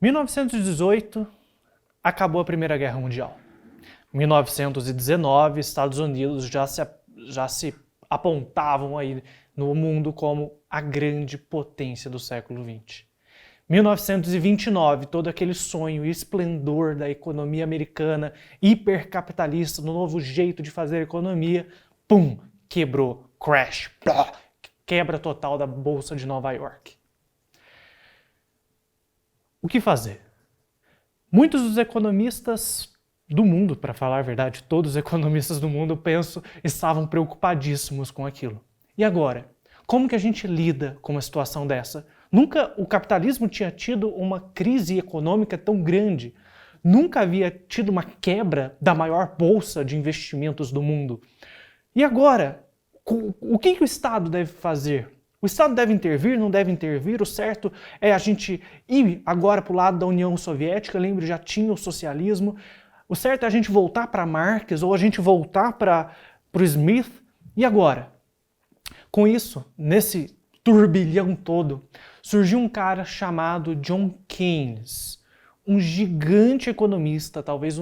1918, acabou a Primeira Guerra Mundial. 1919, Estados Unidos já se apontavam aí no mundo como a grande potência do século XX. 1929, todo aquele sonho e esplendor da economia americana hipercapitalista, do novo jeito de fazer economia, pum, quebrou, crash, plá, quebra total da Bolsa de Nova York. O que fazer? Muitos dos economistas do mundo, para falar a verdade, todos os economistas do mundo, eu penso, estavam preocupadíssimos com aquilo. E agora? Como que a gente lida com uma situação dessa? Nunca o capitalismo tinha tido uma crise econômica tão grande. Nunca havia tido uma quebra da maior bolsa de investimentos do mundo. E agora? O que o Estado deve fazer? O Estado deve intervir, não deve intervir? O certo é a gente ir agora para o lado da União Soviética, lembre, já tinha o socialismo. O certo é a gente voltar para Marx ou a gente voltar para o Smith. E agora? Com isso, nesse turbilhão todo, surgiu um cara chamado John Keynes, um gigante economista, talvez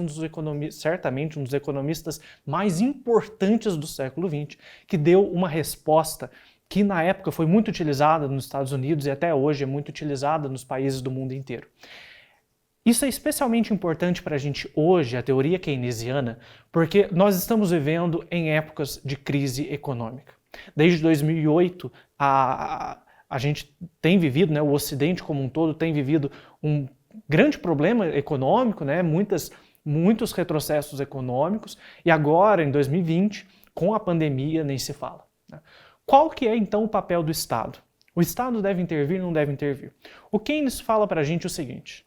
certamente um dos economistas mais importantes do século XX, que deu uma resposta que na época foi muito utilizada nos Estados Unidos e até hoje é muito utilizada nos países do mundo inteiro. Isso é especialmente importante para a gente hoje, a teoria keynesiana, porque nós estamos vivendo em épocas de crise econômica. Desde 2008, a gente tem vivido, o Ocidente como um todo tem vivido um grande problema econômico, muitos retrocessos econômicos, e agora, em 2020, com a pandemia, nem se fala. Qual que é, então, o papel do Estado? O Estado deve intervir ou não deve intervir? O Keynes fala para a gente o seguinte: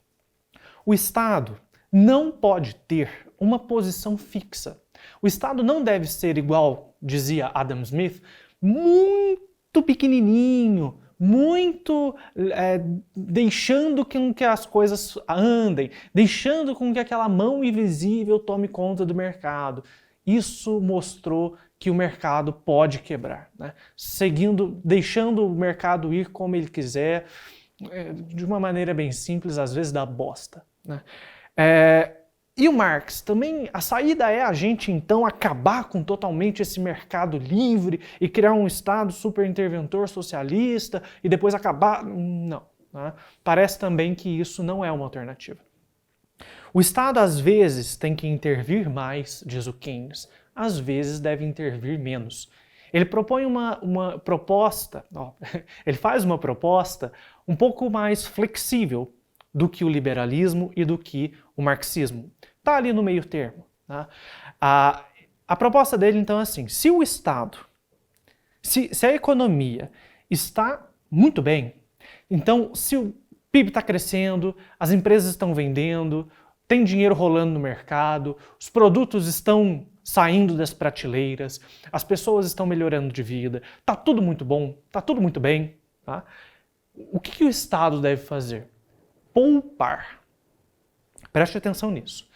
o Estado não pode ter uma posição fixa. O Estado não deve ser igual, dizia Adam Smith, muito pequenininho, muito deixando com que as coisas andem, deixando com que aquela mão invisível tome conta do mercado. Isso mostrou que o mercado pode quebrar, deixando o mercado ir como ele quiser, de uma maneira bem simples, às vezes dá bosta. E o Marx também, a saída é a gente então acabar com totalmente esse mercado livre e criar um Estado super interventor socialista e depois acabar... Não. Parece também que isso não é uma alternativa. O Estado às vezes tem que intervir mais, diz o Keynes, às vezes deve intervir menos. Ele propõe uma proposta, ele faz uma proposta um pouco mais flexível do que o liberalismo e do que o marxismo. Está ali no meio termo. A proposta dele, então, é assim: se o Estado, se a economia está muito bem, então, se o PIB está crescendo, as empresas estão vendendo, tem dinheiro rolando no mercado, os produtos estão saindo das prateleiras, as pessoas estão melhorando de vida, está tudo muito bom, está tudo muito bem. O que o Estado deve fazer? Poupar. Preste atenção nisso.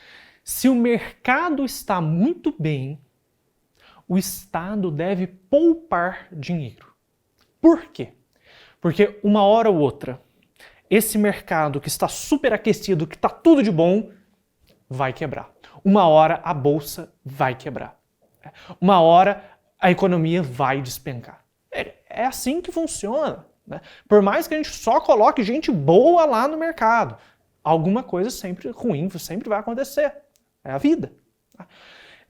Se o mercado está muito bem, o Estado deve poupar dinheiro. Por quê? Porque uma hora ou outra, esse mercado que está superaquecido, que está tudo de bom, vai quebrar. Uma hora a bolsa vai quebrar. Uma hora a economia vai despencar. É assim que funciona. Por mais que a gente só coloque gente boa lá no mercado, alguma coisa sempre ruim sempre vai acontecer. É a vida.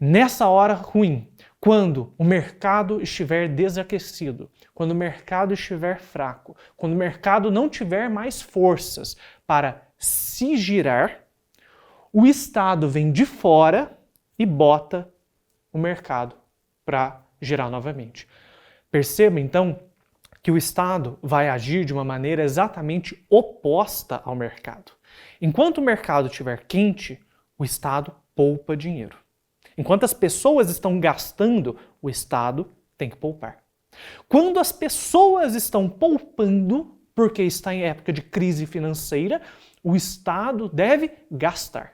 Nessa hora ruim, quando o mercado estiver desaquecido, quando o mercado estiver fraco, quando o mercado não tiver mais forças para se girar, o Estado vem de fora e bota o mercado para girar novamente. Perceba, então, que o Estado vai agir de uma maneira exatamente oposta ao mercado. Enquanto o mercado estiver quente, o Estado poupa dinheiro. Enquanto as pessoas estão gastando, o Estado tem que poupar. Quando as pessoas estão poupando, porque está em época de crise financeira, o Estado deve gastar.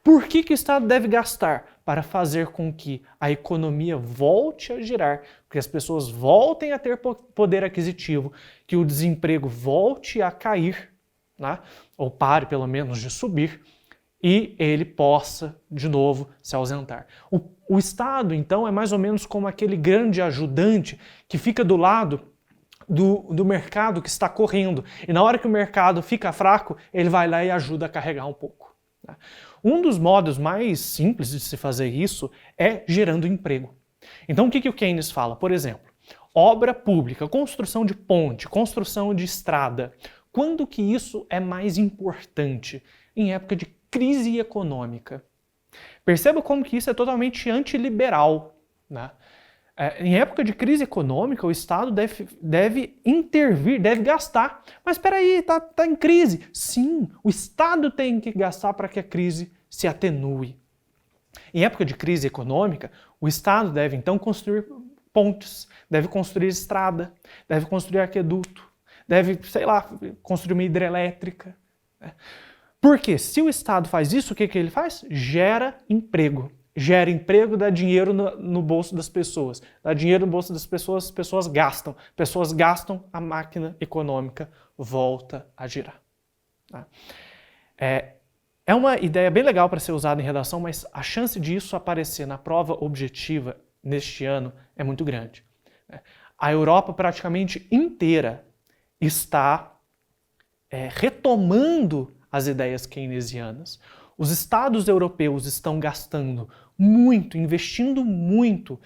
Por que o Estado deve gastar? Para fazer com que a economia volte a girar, que as pessoas voltem a ter poder aquisitivo, que o desemprego volte a cair né? Ou pare pelo menos de subir, e ele possa, de novo, se ausentar. O Estado, então, é mais ou menos como aquele grande ajudante que fica do lado do mercado que está correndo. E na hora que o mercado fica fraco, ele vai lá e ajuda a carregar um pouco. Né? Um dos modos mais simples de se fazer isso é gerando emprego. Então, o que o Keynes fala? Por exemplo, obra pública, construção de ponte, construção de estrada. Quando que isso é mais importante? Em época de crise econômica. Perceba como que isso é totalmente antiliberal, né? Em época de crise econômica, o Estado deve intervir, deve gastar. Mas espera aí, tá em crise. Sim, o Estado tem que gastar para que a crise se atenue. Em época de crise econômica, o Estado deve então construir pontes, deve construir estrada, deve construir aqueduto, deve, sei lá, construir uma hidrelétrica. Porque se o Estado faz isso, o que ele faz? Gera emprego. Gera emprego, dá dinheiro no bolso das pessoas. Dá dinheiro no bolso das pessoas, as pessoas gastam, a máquina econômica volta a girar. Tá? É uma ideia bem legal para ser usada em redação, mas a chance disso aparecer na prova objetiva neste ano é muito grande. A Europa praticamente inteira está retomando as ideias keynesianas. Os estados europeus estão gastando muito, investindo muito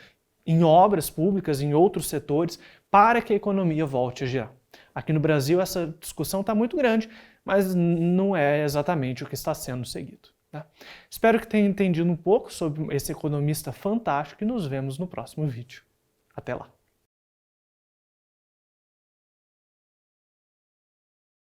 em obras públicas, em outros setores, para que a economia volte a girar. Aqui no Brasil essa discussão está muito grande, mas não é exatamente o que está sendo seguido. Tá? Espero que tenha entendido um pouco sobre esse economista fantástico e nos vemos no próximo vídeo. Até lá!